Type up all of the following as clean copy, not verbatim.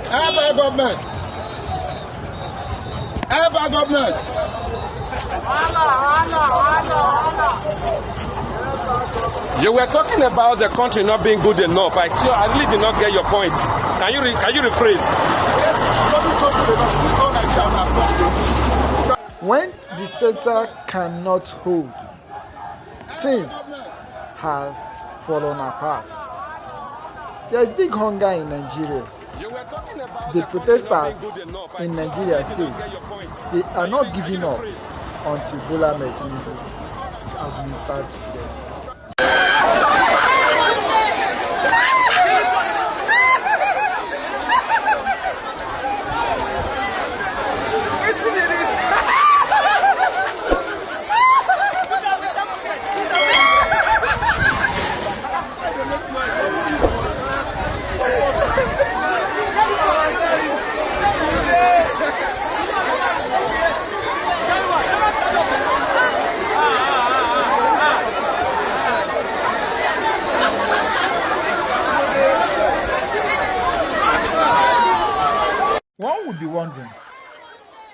Help our government. Help our government. You were talking about the country not being good enough. I really did not get your point. Can you rephrase? When the center cannot hold, things have fallen apart. There is big hunger in Nigeria. The protesters in Nigeria say they are not giving up until Bola Ahmed Tinubu administered to them. One would be wondering,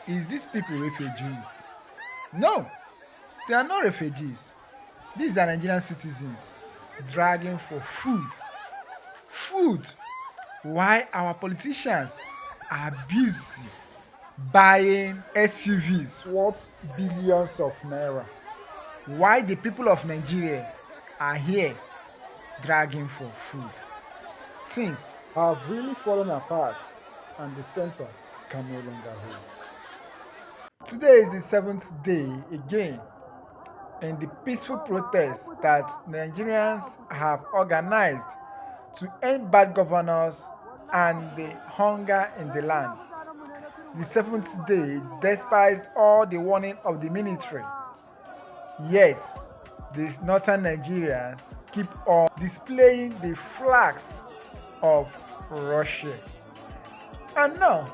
is these people refugees? No, they are not refugees. These are Nigerian citizens dragging for food. Food! Why our politicians are busy buying SUVs worth billions of naira. Why the people of Nigeria are here dragging for food. Things have really fallen apart and the center can no longer hold. Today is the 7th day again in the peaceful protest that Nigerians have organized to end bad governance and the hunger in the land. The 7th day, despite all the warning of the military, yet the northern Nigerians keep on displaying the flags of Russia. And now,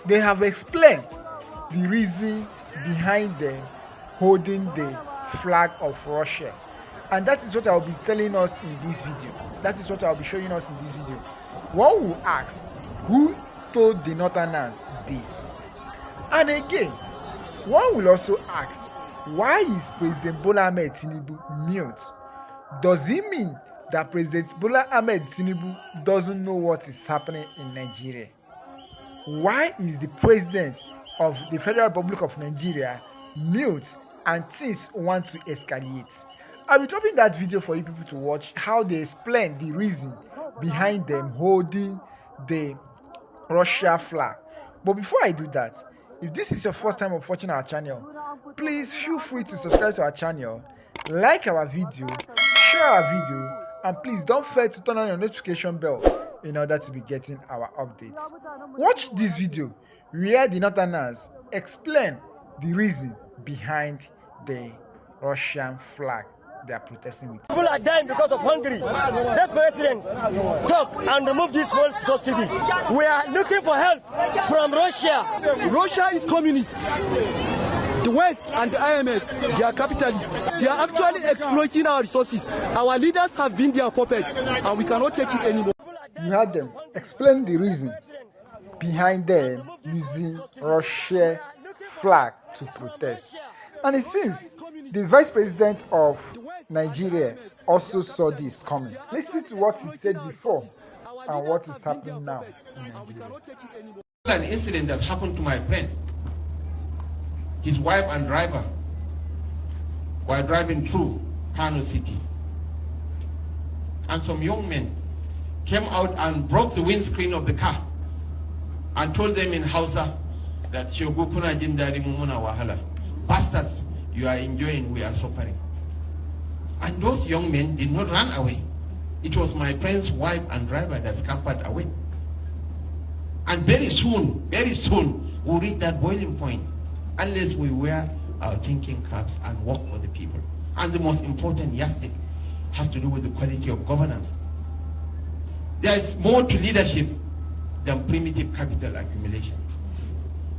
they have explained the reason behind them holding the flag of Russia. And that is what I will be telling us in this video. That is what I will be showing us in this video. One will ask, who told the Northerners this? And again, one will also ask, why is President Bola Ahmed Tinubu mute? Does it mean that President Bola Ahmed Tinubu doesn't know what is happening in Nigeria? Why is the president of the Federal Republic of Nigeria mute and things want to escalate? I'll be dropping that video for you people to watch, how they explain the reason behind them holding the Russia flag. But before I do that, if this is your first time of watching our channel, please feel free to subscribe to our channel, like our video, share our video, and please don't forget to turn on your notification bell in order to be getting our updates. Watch this video where the Northerners explain the reason behind the Russian flag they are protesting with. People are dying because of hungry. Let president talk and remove this whole subsidy. We are looking for help from Russia. Russia is communists. The West and the IMF, they are capitalists. They are actually exploiting our resources. Our leaders have been their puppets and we cannot take it anymore. You heard them explain the reasons behind them using Russia flag to protest. And it seems the vice president of Nigeria also saw this coming. Listen to what he said before and what is happening now in Nigeria. An incident that happened to my friend. His wife and driver were driving through Kano City. And some young men came out and broke the windscreen of the car and told them in Hausa that Shogukuna Jindari Mumuna Wahala. Bastards, you are enjoying, we are suffering. And those young men did not run away. It was my friend's wife and driver that scampered away. And very soon, we'll reach that boiling point unless we wear our thinking caps and work for the people. And the most important yardstick has to do with the quality of governance. There is more to leadership than primitive capital accumulation.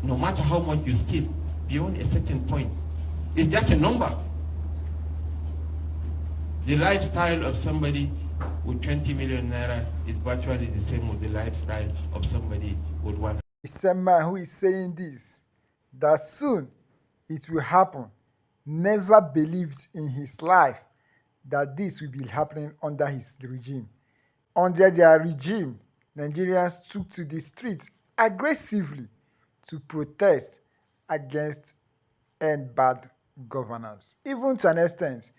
No matter how much you steal, beyond a certain point, it's just a number. The lifestyle of somebody with 20 million naira is virtually the same with the lifestyle of somebody The same man who is saying this, that soon it will happen, never believed in his life that this will be happening under his regime. Under their regime, Nigerians took to the streets aggressively to protest against and bad governance, even to an extent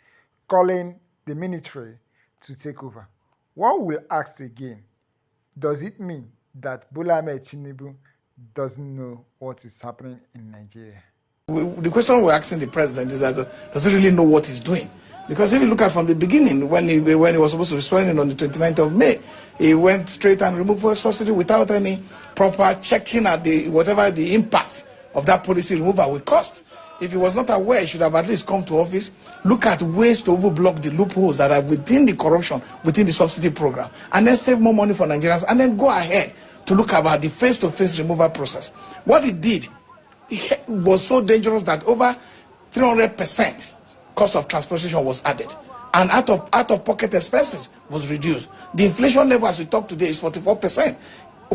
calling the military to take over. One will ask again, does it mean that Bola Ahmed Tinubu doesn't know what is happening in Nigeria? The question we're asking the president is that does he really know what he's doing? Because if you look at from the beginning, when he was supposed to be sworn in on the 29th of May, he went straight and removed fuel subsidy without any proper checking at whatever the impact of that policy removal will cost. If he was not aware, he should have at least come to office, look at ways to overblock the loopholes that are within the corruption, within the subsidy program, and then save more money for Nigerians, and then go ahead to look about the face-to-face removal process. What he did was so dangerous that over 300% cost of transportation was added, and out-of-pocket expenses was reduced. The inflation level as we talk today is 44%,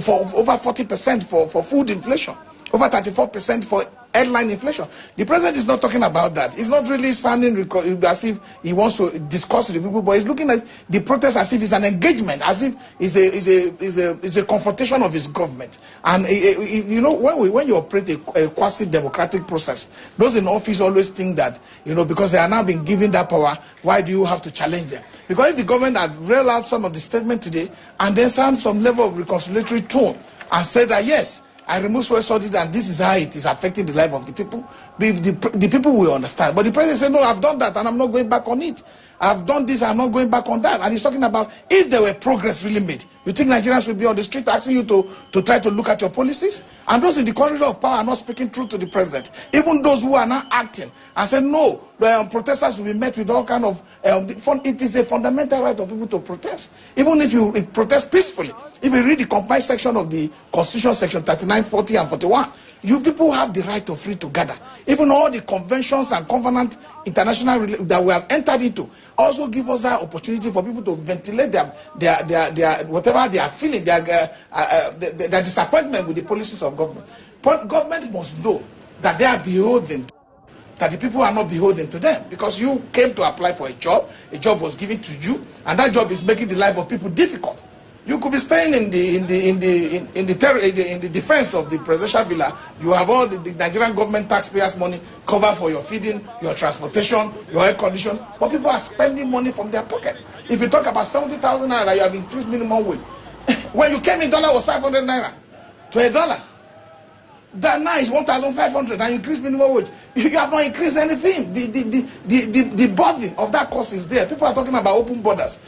for over 40% for food inflation, over 34% for headline inflation. The president is not talking about that. He's not really sounding as if he wants to discuss with the people, but he's looking at the protest as if it's an engagement, as if it's a confrontation of his government. And you know, when you operate a quasi-democratic process, those in office always think that, you know, because they are now being given that power, why do you have to challenge them? Because if the government had read out some of the statement today and then sound some level of reconciliatory tone and said that yes, I remove fuel subsidy and this is how it is affecting the life of the people, the people will understand. But the president said, no, I've done that and I'm not going back on it. I've done this, I'm not going back on that. And he's talking about if there were progress really made, you think Nigerians will be on the street asking you to try to look at your policies? And those in the corridor of power are not speaking truth to the president. Even those who are now acting and say, no, protesters will be met with all kind of, it is a fundamental right of people to protest. Even if you protest peacefully. If you read the combined section of the Constitution, section 39, 40 and 41, you people have the right to free to gather. Even all the conventions and covenant international that we have entered into also give us that opportunity for people to ventilate their whatever they are feeling, their disappointment with the policies of government. But government must know that they are beholden, that the people are not beholden to them, because you came to apply for a job was given to you, and that job is making the life of people difficult. You could be staying in the defense of the presidential villa. You have all the Nigerian government taxpayers' money covered for your feeding, your transportation, your air condition. But people are spending money from their pocket. If you talk about 70,000 naira, you have increased minimum wage. When you came in, dollar was 500 naira to $1. That now is 1,500 and you increase minimum wage. You have not increased anything. The burden of that cost is there. People are talking about open borders.